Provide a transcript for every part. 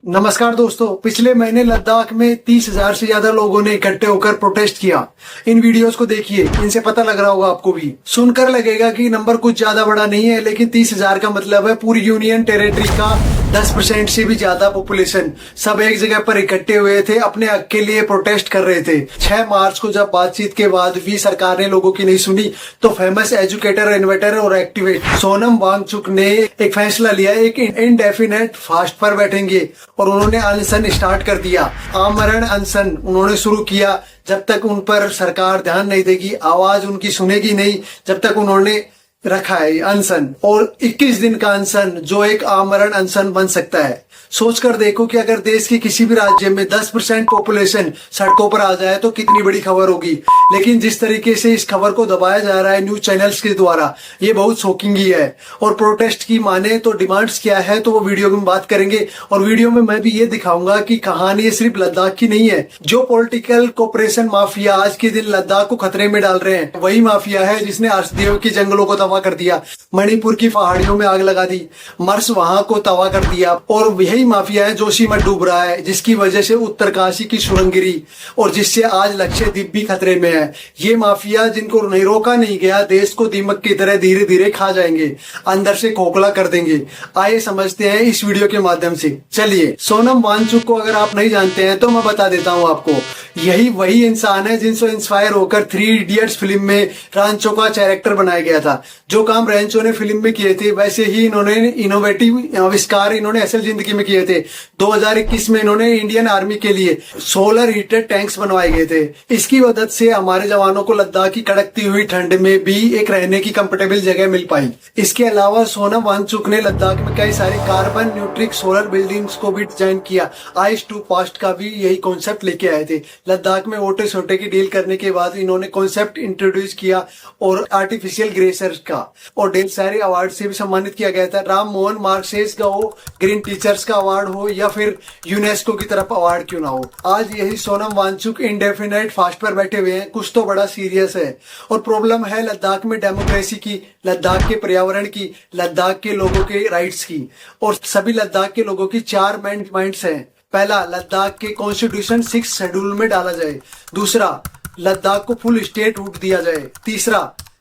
नमस्कार दोस्तों, पिछले महीने लद्दाख में 30,000 से ज्यादा लोगों ने इकट्ठे होकर प्रोटेस्ट किया। इन वीडियोस को देखिए, इनसे पता लग रहा होगा आपको भी। सुनकर लगेगा कि नंबर कुछ ज्यादा बड़ा नहीं है, लेकिन 30,000 का मतलब है पूरी यूनियन टेरिटरी का 10% से भी ज्यादा पॉपुलेशन। सब एक जगह पर इकट्ठे हुए थे, अपने हक के लिए प्रोटेस्ट कर रहे थे। 6 मार्च को जब बातचीत के बाद भी सरकार ने लोगों की नहीं सुनी, तो फेमस एजुकेटर, इन्वेटर और एक्टिविस्ट सोनम वांगचुक ने एक फैसला लिया, एक इंडेफिनेट फास्ट पर बैठेंगे और उन्होंने अनशन स्टार्ट कर दिया। आमरण अनशन उन्होंने शुरू किया। जब तक उन पर सरकार ध्यान नहीं देगी, आवाज उनकी सुनेगी नहीं, जब तक उन्होंने रखा है अनशन। और 21 दिन का अनशन जो एक आमरण अनशन बन सकता है। सोचकर देखो कि अगर देश के किसी भी राज्य में 10% पॉपुलेशन सड़कों पर आ जाए तो कितनी बड़ी खबर होगी। लेकिन जिस तरीके से इस खबर को दबाया जा रहा है न्यूज चैनल्स के द्वारा, ये बहुत शॉकिंग ही है। और प्रोटेस्ट की माने तो डिमांड्स क्या है, तो वो वीडियो में बात करेंगे। और वीडियो में मैं भी ये दिखाऊंगा कि कहानी सिर्फ लद्दाख की नहीं है। जो पॉलिटिकल कोऑपरेशन माफिया आज के दिन लद्दाख को खतरे में डाल रहे हैं, वही माफिया है जिसने अर्शदेव के जंगलों को तबाह कर दिया, मणिपुर की पहाड़ियों में आग लगा दी, मर्स वहां को तबाह कर दिया। और यही माफिया है जोशीमठ डूब रहा है, जिसकी वजह से उत्तरकाशी की सुरंग गिरी और जिससे आज लक्षद्वीप भी खतरे में है। ये माफिया जिनको नहीं रोका नहीं गया, देश को दीमक की तरह धीरे धीरे खा जाएंगे, अंदर से खोखला कर देंगे। आइए समझते हैं इस वीडियो के माध्यम से। चलिए, सोनम वांगचुक को अगर आप नहीं जानते हैं तो मैं बता देता हूं आपको। यही वही इंसान है जिनसे इंस्पायर होकर 3 इडियट्स फिल्म में रांचो का कैरेक्टर बनाया गया था। जो काम रैंचो ने फिल्म में किए थे, वैसे ही इन्होंने इनोवेटिव आविष्कार इन्होंने असल जिंदगी में किए थे। 2021 में इन्होंने इंडियन आर्मी के लिए सोलर हीटेड टैंक्स बनवाए गए थे। इसकी मदद से हमारे जवानों को लद्दाख की कड़कती हुई ठंड में भी एक रहने की कंफर्टेबल जगह मिल पाई। इसके अलावा सोनम वांगचुक ने लद्दाख में कई सारे कार्बन न्यूट्रिक सोलर बिल्डिंग्स को भी डिजाइन किया। आइस टू पास्ट का भी यही कॉन्सेप्ट लेके आए थे। लद्दाख में ओटे सोटे की डील करने के बाद इन्होंने कॉन्सेप्ट इंट्रोड्यूस किया और आर्टिफिशियल ग्लेशियर्स का, और ढेर सारे अवार्ड से भी सम्मानित किया गया था। राम मोहन मार्क्सेस का हो, ग्रीन टीचर्स का अवार्ड हो, या फिर यूनेस्को की तरफ अवार्ड क्यों ना हो, आज यही सोनम वांगचुक इंडेफिनेट फास्ट पर बैठे हुए हैं। कुछ तो बड़ा सीरियस है। और प्रॉब्लम है लद्दाख में डेमोक्रेसी की, लद्दाख के पर्यावरण की, लद्दाख के लोगों के राइट्स की। और सभी लद्दाख के लोगों की 4 मेन पॉइंट्स हैं। पहला, लद्दाख के कॉन्स्टिट्यूशन 6 शेड्यूल में डाला जाए। दूसरा, लद्दाख को फुल स्टेट रूट दिया जाए। तीसरा,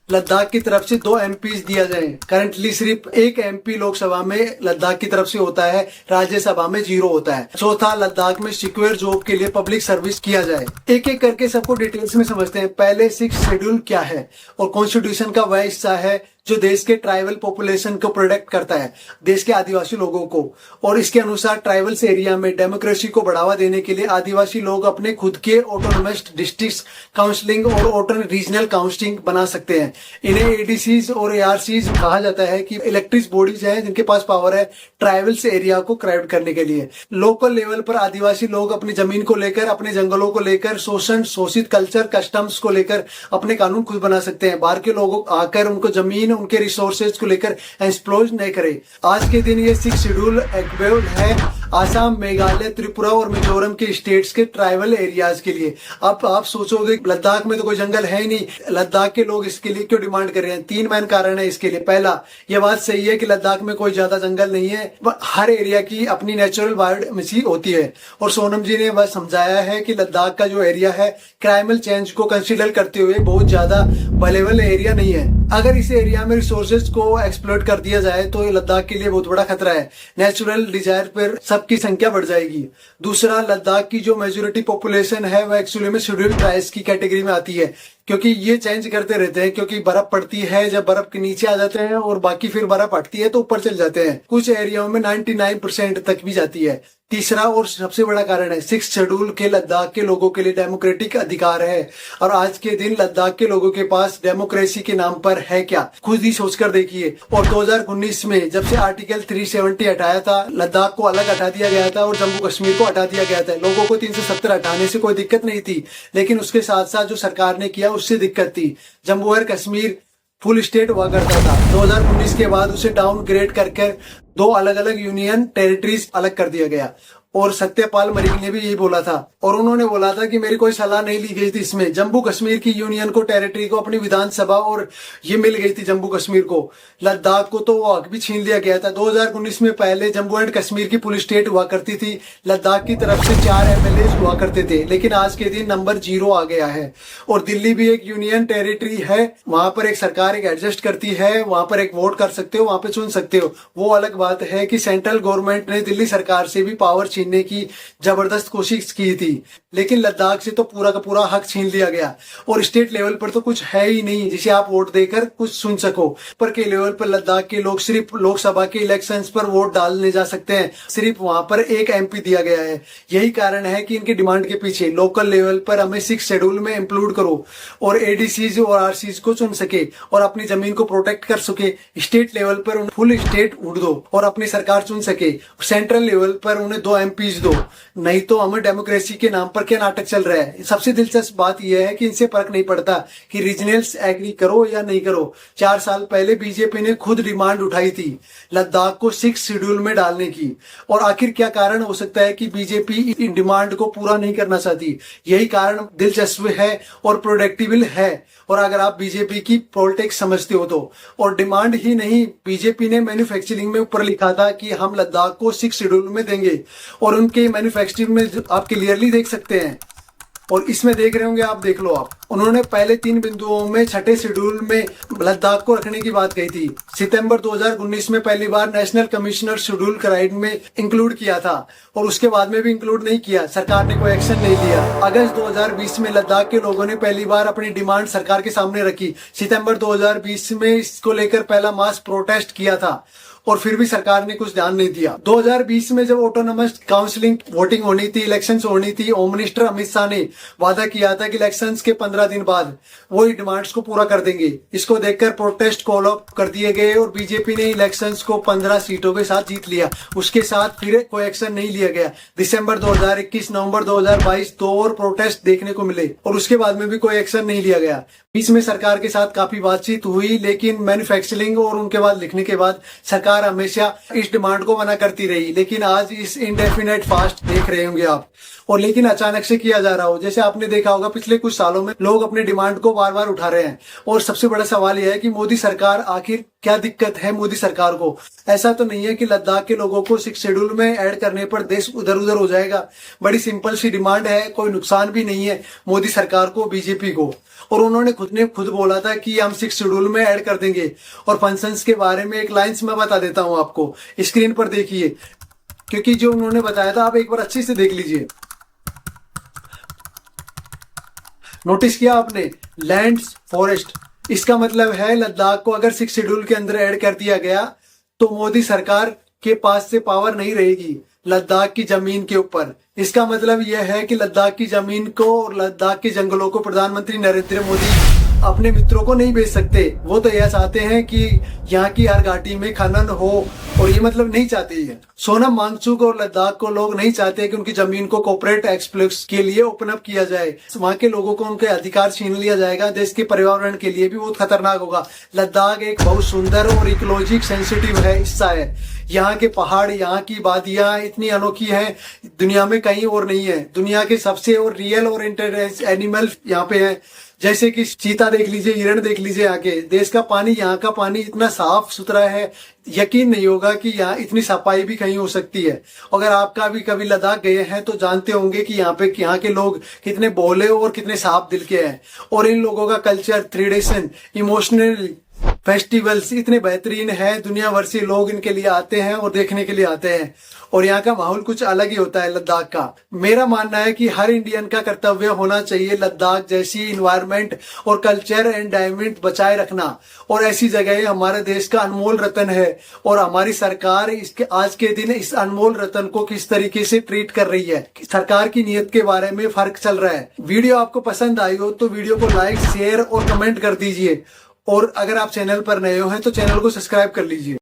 लद्दाख की तरफ से 2 एमपीज दिया जाए। करंटली सिर्फ 1 एमपी लोकसभा में लद्दाख की तरफ से होता है, राज्यसभा में 0 होता है। चौथा, लद्दाख में सिक्योर जॉब के लिए पब्लिक सर्विस किया जाए। एक एक करके सबको डिटेल्स में समझते हैं। पहले 6 शेड्यूल क्या है, और कॉन्स्टिट्यूशन का वह हिस्सा है जो देश के ट्राइबल पॉपुलेशन को प्रोटेक्ट करता है, देश के आदिवासी लोगों को। और इसके अनुसार ट्राइबल्स एरिया में डेमोक्रेसी को बढ़ावा देने के लिए आदिवासी लोग अपने खुद के ऑटोनोमस डिस्ट्रिक्ट काउंसलिंग और ऑटोनोमस रीजनल काउंसलिंग बना सकते हैं। इन्हें एडीसीज और एआरसीज कहा जाता है कि इलेक्ट्रिक बॉडीज हैं जिनके पास पावर है ट्राइबल्स एरिया को क्राइब करने के लिए। लोकल लेवल पर आदिवासी लोग अपनी जमीन को लेकर, अपने जंगलों को लेकर, शोषण, शोषित कल्चर, कस्टम्स को लेकर अपने कानून खुद बना सकते हैं। बाहर के लोग आकर उनको जमीन, उनके रिसोर्सेज को लेकर एक्सप्लोज नहीं करे। आज के दिन ये 6 शेड्यूल एक्टिव है आसाम, मेघालय, त्रिपुरा और मिजोरम के स्टेट्स के ट्राइबल एरियाज के लिए। अब आप सोचोगे लद्दाख में तो कोई जंगल है ही नहीं, लद्दाख के लोग इसके लिए क्यों डिमांड कर रहे हैं? 3 मेन कारण है इसके लिए। पहला, ये बात सही है कि लद्दाख में कोई ज्यादा जंगल नहीं है, हर एरिया की अपनी नेचुरल बायोडायवर्सिटी होती है। और सोनम जी ने वह समझाया है कि लद्दाख का जो एरिया है क्लाइमेट चेंज को कंसिडर करते हुए बहुत ज्यादा वैल्यूएबल एरिया नहीं है। अगर इस एरिया में रिसोर्सेज को एक्सप्लोइट कर दिया जाए तो ये लद्दाख के लिए बहुत बड़ा खतरा है। नेचुरल डिजायर पर सबकी संख्या बढ़ जाएगी। दूसरा, लद्दाख की जो मेजोरिटी पॉपुलेशन है वह एक्चुअली में शेड्यूल ट्राइब्स की कैटेगरी में आती है, क्योंकि ये चेंज करते रहते हैं। क्योंकि बर्फ पड़ती है, जब बर्फ के नीचे आ जाते हैं और बाकी फिर बर्फ हटती है तो ऊपर चल जाते हैं। कुछ एरियाओं में 99% तक भी जाती है। तीसरा और सबसे बड़ा कारण है 6 शेड्यूल के लद्दाख के लोगों के लिए डेमोक्रेटिक अधिकार है। और आज के दिन लद्दाख के लोगों के पास डेमोक्रेसी के नाम पर है क्या, खुद ही सोचकर देखिए। और 2019 में जब से आर्टिकल 370 हटाया था, लद्दाख को अलग हटा दिया गया था और जम्मू कश्मीर को हटा दिया गया था। लोगों को 370 हटाने से कोई दिक्कत नहीं थी, लेकिन उसके साथ साथ जो सरकार ने किया उससे दिक्कत थी। जम्मू और कश्मीर फुल स्टेट हुआ करता था। 2019 के बाद उसे डाउनग्रेड करके दो अलग अलग यूनियन टेरिटरीज अलग कर दिया गया। और सत्यपाल मलिक ने भी यही बोला था, और उन्होंने बोला था कि मेरी कोई सलाह नहीं ली गई थी इसमें। जम्मू कश्मीर की यूनियन को, टेरिटरी को अपनी विधानसभा और ये मिल गई थी जम्मू कश्मीर को। लद्दाख को तो वो हक भी छीन लिया गया था। 2019 में पहले जम्मू एंड कश्मीर की पुलिस स्टेट हुआ करती थी। लद्दाख की तरफ से 4 MLA हुआ करते थे, लेकिन आज के दिन नंबर 0 आ गया है। और दिल्ली भी एक यूनियन टेरिटरी है, वहां पर एक सरकार एक एडजस्ट करती है, वहां पर एक वोट कर सकते हो, वहां पे चुन सकते हो। वो अलग बात है कि सेंट्रल गवर्नमेंट ने दिल्ली सरकार से भी पावर छीनने की जबरदस्त कोशिश की थी, लेकिन लद्दाख से तो पूरा का पूरा हक छीन लिया गया। और स्टेट लेवल पर तो कुछ है ही नहीं जिसे आप वोट देकर कुछ सुन सको। पर के लेवल पर लद्दाख के लोग सिर्फ लोकसभा के इलेक्शंस पर वोट डालने जा सकते हैं, सिर्फ वहां पर एक MP दिया गया है। यही कारण है कि इनकी डिमांड के पीछे लोकल लेवल पर हमें 6 शेड्यूल में इंक्लूड करो और ADCs और RCs को चुन सके और अपनी जमीन को प्रोटेक्ट कर सके। स्टेट लेवल पर उन्हें फुल स्टेट वोट दो और अपनी सरकार चुन सके। सेंट्रल लेवल पर उन्हें 2 MPs दो, नहीं तो हमें डेमोक्रेसी के नाम पर क्या नाटक चल रहा है। सबसे दिलचस्प बात यह है कि इनसे फर्क नहीं पड़ता कि रीजनल्स एग्री करो या नहीं करो। 4 साल पहले बीजेपी ने खुद डिमांड उठाई थी लद्दाख को 6 शेड्यूल में डालने की, और आखिर क्या कारण हो सकता है कि बीजेपी इन डिमांड को पूरा नहीं करना चाहती। यही कारण दिलचस्प है और प्रोडक्टिबल है। और अगर आप बीजेपी की पॉलिटिक्स समझते हो तो, और डिमांड ही नहीं, बीजेपी ने मैन्युफैक्चरिंग में ऊपर लिखा था कि हम लद्दाख को 6 शेड्यूल में देंगे, और उनके मैन्युफैक्चरिंग में आप क्लियरली देख सकते हैं, और इसमें देख रहे होंगे आप, देख लो आप। उन्होंने पहले 3 बिंदुओं में 6ठे शेड्यूल में लद्दाख को रखने की बात कही थी। सितंबर 2019 में पहली बार नेशनल कमिश्नर शेड्यूल कराइड में इंक्लूड किया था, और उसके बाद में भी इंक्लूड नहीं किया, सरकार ने कोई एक्शन नहीं लिया। अगस्त 2020 में लद्दाख के लोगों ने पहली बार अपनी डिमांड सरकार के सामने रखी। सितंबर 2020 में इसको लेकर पहला मास प्रोटेस्ट किया था, और फिर भी सरकार ने कुछ ध्यान नहीं दिया। 2020 में जब ऑटोनोमस काउंसिलिंग वोटिंग होनी थी, इलेक्शंस होनी थी, होम मिनिस्टर अमित शाह ने वादा किया था कि इलेक्शंस के 15 दिन बाद वो डिमांड्स को पूरा कर देंगे। इसको देखकर प्रोटेस्ट कॉल अप कर दिए गए और बीजेपी ने इलेक्शंस को 15 सीटों के साथ जीत लिया। उसके साथ फिर कोई एक्शन नहीं लिया गया। दिसंबर 2021, नवंबर 2022 2 और प्रोटेस्ट देखने को मिले, और उसके बाद में भी कोई एक्शन नहीं लिया गया। बीच में सरकार के साथ काफी बातचीत हुई, लेकिन मैन्युफैक्चरिंग और उनके बाद लिखने के बाद सरकार हमेशा इस डिमांड को मना करती रही। लेकिन आज इस इंडेफिनेट फास्ट देख रहे होंगे आप, और लेकिन अचानक से किया जा रहा हो। जैसे आपने देखा होगा पिछले कुछ सालों में लोग अपने डिमांड को बार बार उठा रहे हैं। और सबसे बड़ा सवाल यह है कि मोदी सरकार, आखिर क्या दिक्कत है मोदी सरकार को? ऐसा तो नहीं है कि लद्दाख के लोगों को 6 शेड्यूल में ऐड करने पर देश उधर उधर हो जाएगा। बड़ी सिंपल सी डिमांड है, कोई नुकसान भी नहीं है मोदी सरकार को, बीजेपी को। और उन्होंने खुद बोला था कि हम 6 शेड्यूल में ऐड कर देंगे। और फंक्शंस के बारे में एक लाइन्स में बता देता हूं आपको, स्क्रीन पर देखिए, क्योंकि जो उन्होंने बताया था आप एक बार अच्छे से देख लीजिए। नोटिस किया आपने? लैंड्स फॉरेस्ट, इसका मतलब है लद्दाख को अगर 6 शेड्यूल के अंदर ऐड कर दिया गया तो मोदी सरकार के पास से पावर नहीं रहेगी लद्दाख की जमीन के ऊपर। इसका मतलब यह है कि लद्दाख की जमीन को और लद्दाख के जंगलों को प्रधानमंत्री नरेंद्र मोदी अपने मित्रों को नहीं बेच सकते। वो तो यह चाहते हैं कि यहाँ की हर घाटी में खनन हो, और ये मतलब नहीं चाहते हैं। सोनम वांगचुक और लद्दाख को लोग नहीं चाहते कि उनकी जमीन को कॉर्पोरेट एक्सप्लोर्स के लिए ओपन अप किया जाए। वहां के लोगों को उनके अधिकार छीन लिया जाएगा। देश के पर्यावरण के लिए भी बहुत खतरनाक होगा। लद्दाख एक बहुत सुंदर और इकोलॉजिक सेंसिटिव है हिस्सा है। यहाँ के पहाड़, यहाँ की वादियां इतनी अनोखी हैं, दुनिया में कहीं और नहीं है। दुनिया के सबसे और रियल और इंटरेस्ट एनिमल यहाँ पे है, जैसे कि चीता देख लीजिए, हिरण देख लीजिए। यहाँ के देश का पानी, यहाँ का पानी इतना साफ सुथरा है, यकीन नहीं होगा कि यहाँ इतनी सफाई भी कहीं हो सकती है। अगर आपका भी कभी लद्दाख गए हैं तो जानते होंगे कि यहाँ के लोग कितने भोले और कितने साफ दिल के हैं। और इन लोगों का कल्चर, ट्रेडिशन, इमोशनल फेस्टिवल्स इतने बेहतरीन है, दुनिया भर से लोग इनके लिए आते हैं और देखने के लिए आते हैं। और यहाँ का माहौल कुछ अलग ही होता है लद्दाख का। मेरा मानना है कि हर इंडियन का कर्तव्य होना चाहिए लद्दाख जैसी इन्वायरमेंट और कल्चर एंडाइवमेंट बचाए रखना। और ऐसी जगह हमारे देश का अनमोल रतन है, और हमारी सरकार इसके आज के दिन इस अनमोल रतन को किस तरीके से ट्रीट कर रही है, सरकार की नीयत के बारे में फर्क चल रहा है। वीडियो आपको पसंद आई हो तो वीडियो को लाइक, शेयर और कमेंट कर दीजिए। और अगर आप चैनल पर नए हो हैं तो चैनल को सब्सक्राइब कर लीजिए।